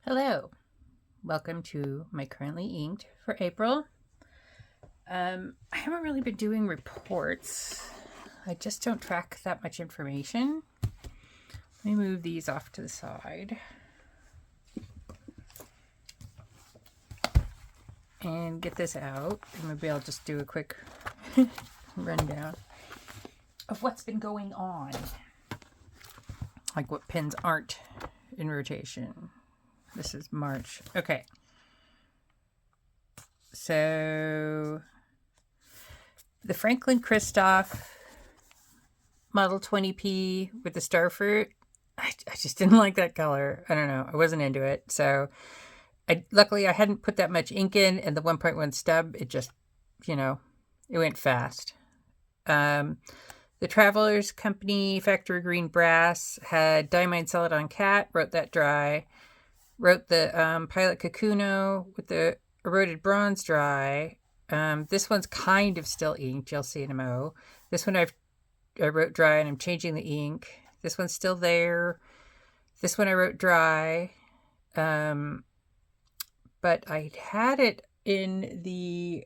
Hello, welcome to my currently inked for April. I haven't really been doing reports. I just don't track that much information. Let me move these off to the side and get this out. And maybe I'll just do a quick rundown of what's been going on, like what pins aren't in rotation. This is March. Okay. So the Franklin Christoph Model 20P with the starfruit, I just didn't like that color. I don't know. I wasn't into it. So luckily I hadn't put that much ink in, and the 1.1 stub, it just, it went fast. The Travelers Company Factory Green Brass had Diamine Celadon Cat, wrote that dry. Wrote the Pilot Kakuno with the Eroded Bronze dry. This one's kind of still inked. You'll see in a mo. This one I wrote dry and I'm changing the ink. This one's still there. This one I wrote dry. But I had it in the,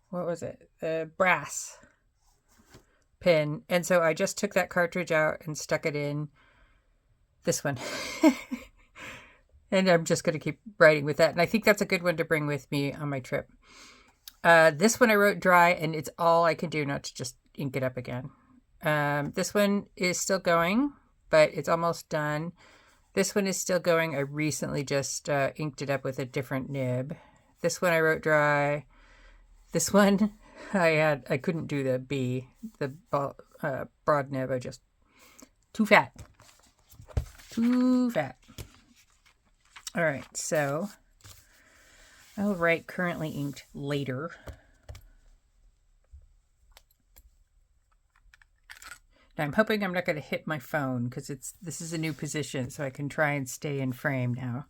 what was it? The brass pin. And so I just took that cartridge out and stuck it in this one. And I'm just going to keep writing with that. And I think that's a good one to bring with me on my trip. This one I wrote dry, and it's all I can do not to just ink it up again. This one is still going, but it's almost done. This one is still going. I recently just inked it up with a different nib. This one I wrote dry. This one I couldn't do the B, the broad nib. Too fat. Too fat. All right, so I'll write currently inked later. Now I'm hoping I'm not going to hit my phone because this is a new position, so I can try and stay in frame now.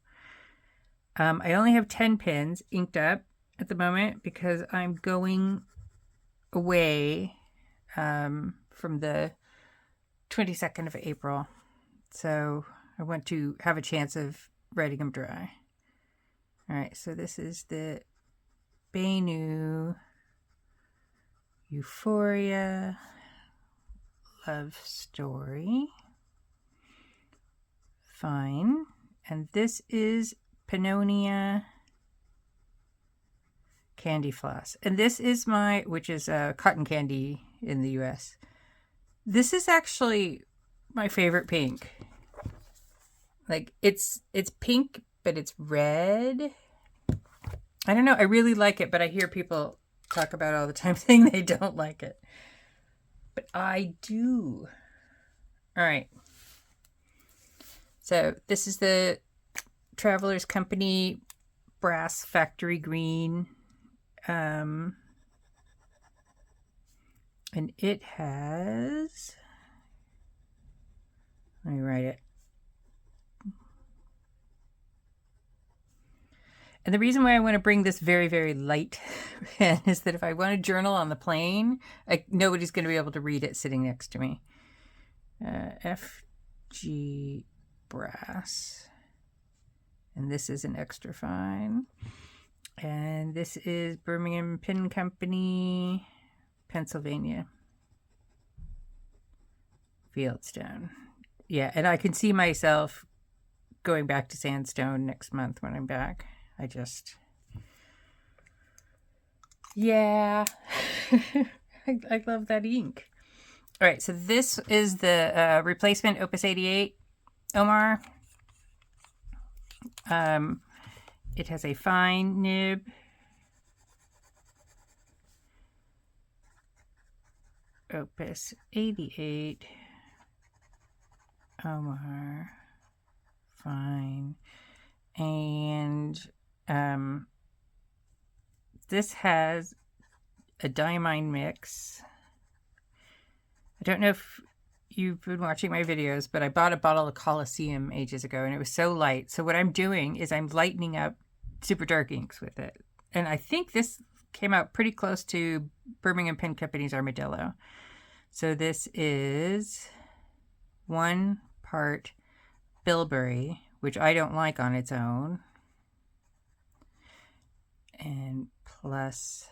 I only have 10 pins inked up at the moment because I'm going away from the 22nd of April. So I want to have a chance of writing them dry. All right, so this is the Benu Euphoria Love Story. Fine. And this is Pannonia Candy Floss. And this is which is cotton candy in the US. This is actually my favorite pink. Like it's pink, but it's red. I don't know. I really like it, but I hear people talk about it all the time saying they don't like it. But I do. All right. So this is the Travelers Company Brass Factory Green. And it has, let me write it. And the reason why I want to bring this very, very light pen is that if I want to journal on the plane, nobody's going to be able to read it sitting next to me. FG Brass. And this is an extra fine. And this is Birmingham Pin Company, Pennsylvania. Fieldstone. Yeah, and I can see myself going back to Sandstone next month when I'm back. Yeah. I love that ink. All right, so this is the replacement Opus 88 Omar. It has a fine nib. Opus 88 Omar fine. And this has a diamine mix. I don't know if you've been watching my videos, but I bought a bottle of Coliseum ages ago and it was so light. So what I'm doing is I'm lightening up super dark inks with it. And I think this came out pretty close to Birmingham Pen Company's Armadillo. So this is 1 part Bilberry, which I don't like on its own, and plus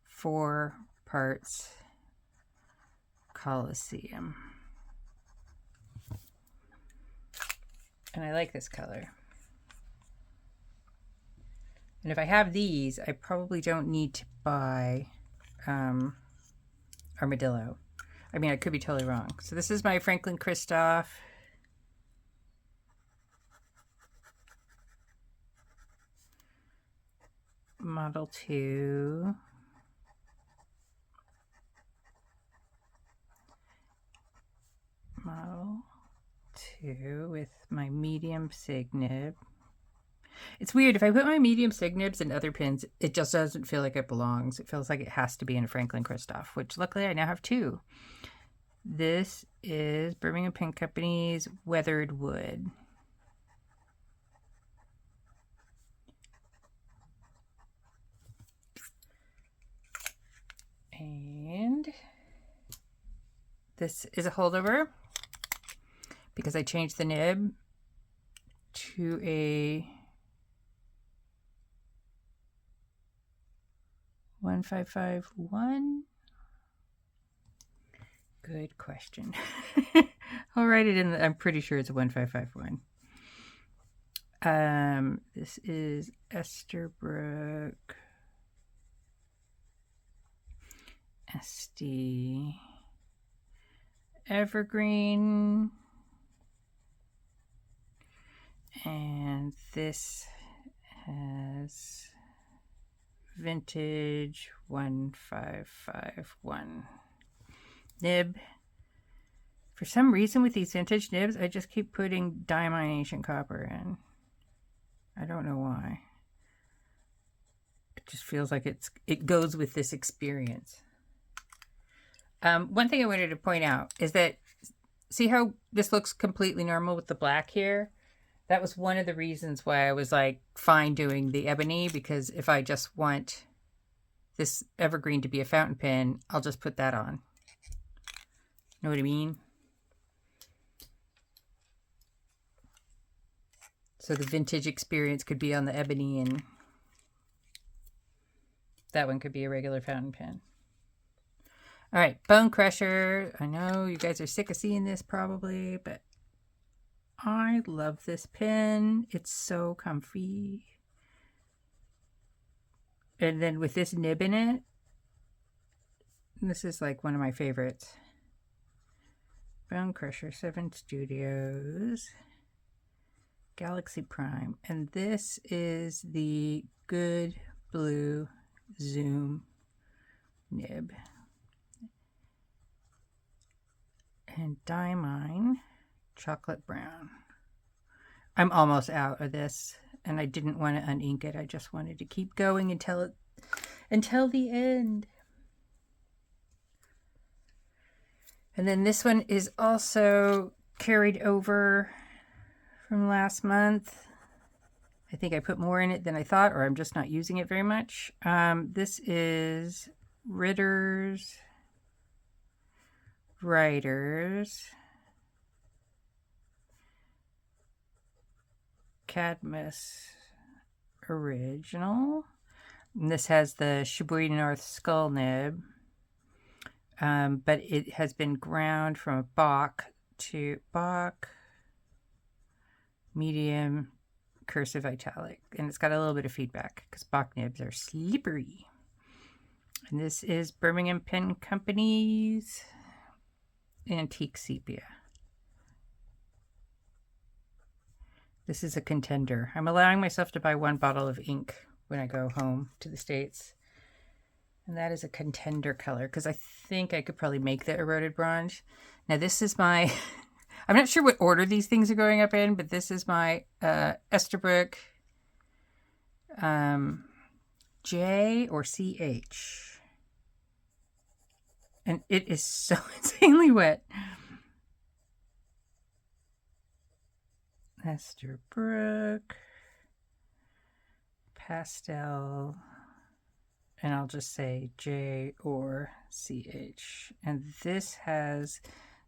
4 parts Colosseum. And I like this color. And if I have these, I probably don't need to buy Armadillo. I mean, I could be totally wrong. So this is my Franklin Christoph Model 2. Model 2 with my medium sig nib. It's weird. If I put my medium sig nibs in other pins, it just doesn't feel like it belongs. It feels like it has to be in a Franklin Christoph, which luckily I now have 2. This is Birmingham Pin Company's Weathered Wood. And this is a holdover because I changed the nib to a 1551. Good question. I'll write it in. I'm pretty sure it's a 1551. This is Esterbrook SD Evergreen, and this has vintage 1551 nib. For some reason with these vintage nibs, I just keep putting diamine ancient copper in. I don't know why. It just feels like it goes with this experience. One thing I wanted to point out is that, see how this looks completely normal with the black here? That was one of the reasons why I was like fine doing the ebony, because if I just want this evergreen to be a fountain pen, I'll just put that on. Know what I mean? So the vintage experience could be on the ebony and that one could be a regular fountain pen. All right, Bone Crusher. I know you guys are sick of seeing this probably, but I love this pen. It's so comfy. And then with this nib in it, this is like one of my favorites. Bone Crusher 7 Studios. Galaxy Prime. And this is the Good Blue Zoom nib. And Diamine Chocolate Brown. I'm almost out of this, and I didn't want to unink it. I just wanted to keep going until the end. And then this one is also carried over from last month. I think I put more in it than I thought, or I'm just not using it very much. This is Ritter's Writers Cadmus Original. And this has the Sheboygan North skull nib, but it has been ground from a Bach to Bach medium cursive italic, and it's got a little bit of feedback because Bach nibs are slippery. And this is Birmingham Pen Company's Antique Sepia. This is a contender. I'm allowing myself to buy 1 bottle of ink when I go home to the States. And that is a contender color because I think I could probably make the eroded bronze. Now this is my, I'm not sure what order these things are going up in, but this is my Esterbrook J or CH. And it is so insanely wet. Esterbrook Pastel, and I'll just say J or CH. And this has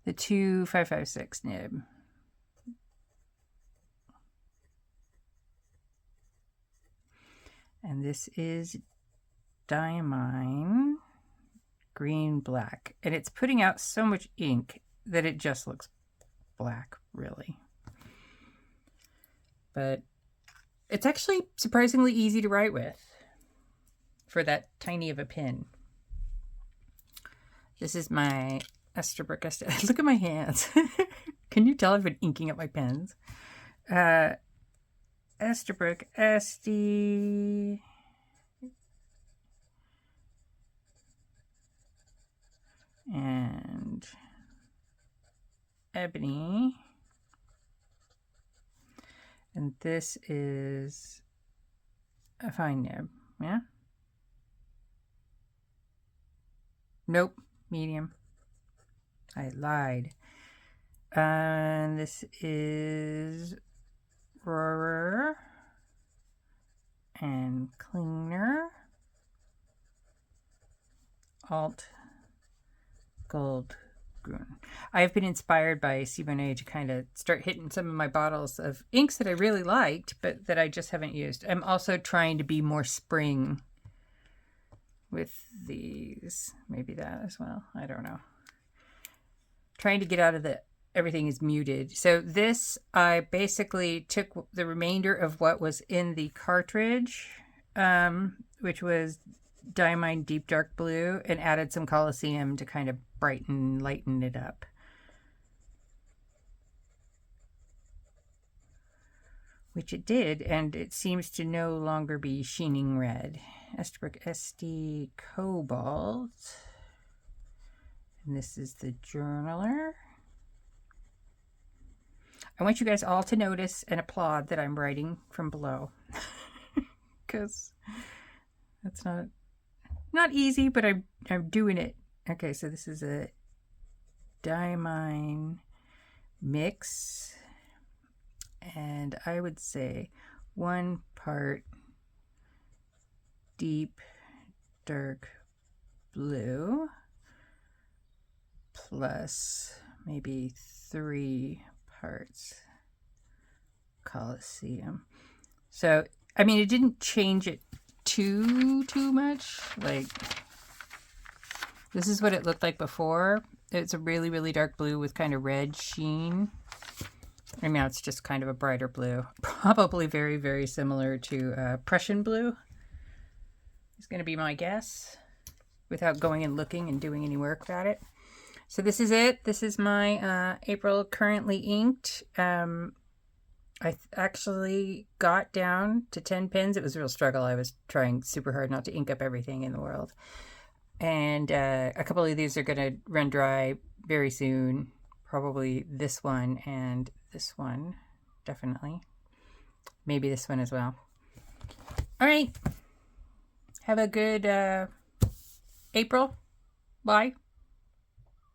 the 2556 nib. And this is Diamine Green Black. And it's putting out so much ink that it just looks black, really. But it's actually surprisingly easy to write with for that tiny of a pen. This is my Esterbrook. Look at my hands. Can you tell I've been inking up my pens? Esterbrook SD. And Ebony. And this is a fine nib, yeah? Nope, medium. I lied. And this is Roarer and Cleaner. Alt Gold Grün. I have been inspired by Siboney to kind of start hitting some of my bottles of inks that I really liked, but that I just haven't used. I'm also trying to be more spring with these. Maybe that as well. I don't know. Trying to get out of the everything is muted. So this, I basically took the remainder of what was in the cartridge, which was Diamine Deep Dark Blue, and added some Coliseum to kind of brighten, lighten it up. Which it did, and it seems to no longer be sheening red. Esterbrook SD Cobalt. And this is the journaler. I want you guys all to notice and applaud that I'm writing from below. Because that's not easy, but I'm doing it. Okay, so this is a Diamine mix. And I would say 1 part deep dark blue plus maybe 3 parts Coliseum. So, I mean, it didn't change it too much. Like, this is what it looked like before. It's a really, really dark blue with kind of red sheen. And now it's just kind of a brighter blue. Probably very, very similar to Prussian blue. It's going to be my guess without going and looking and doing any work about it. So this is it. This is my April currently inked. I actually got down to 10 pens. It was a real struggle. I was trying super hard not to ink up everything in the world. And a couple of these are going to run dry very soon. Probably this one and this one. Definitely. Maybe this one as well. All right. Have a good April. Bye.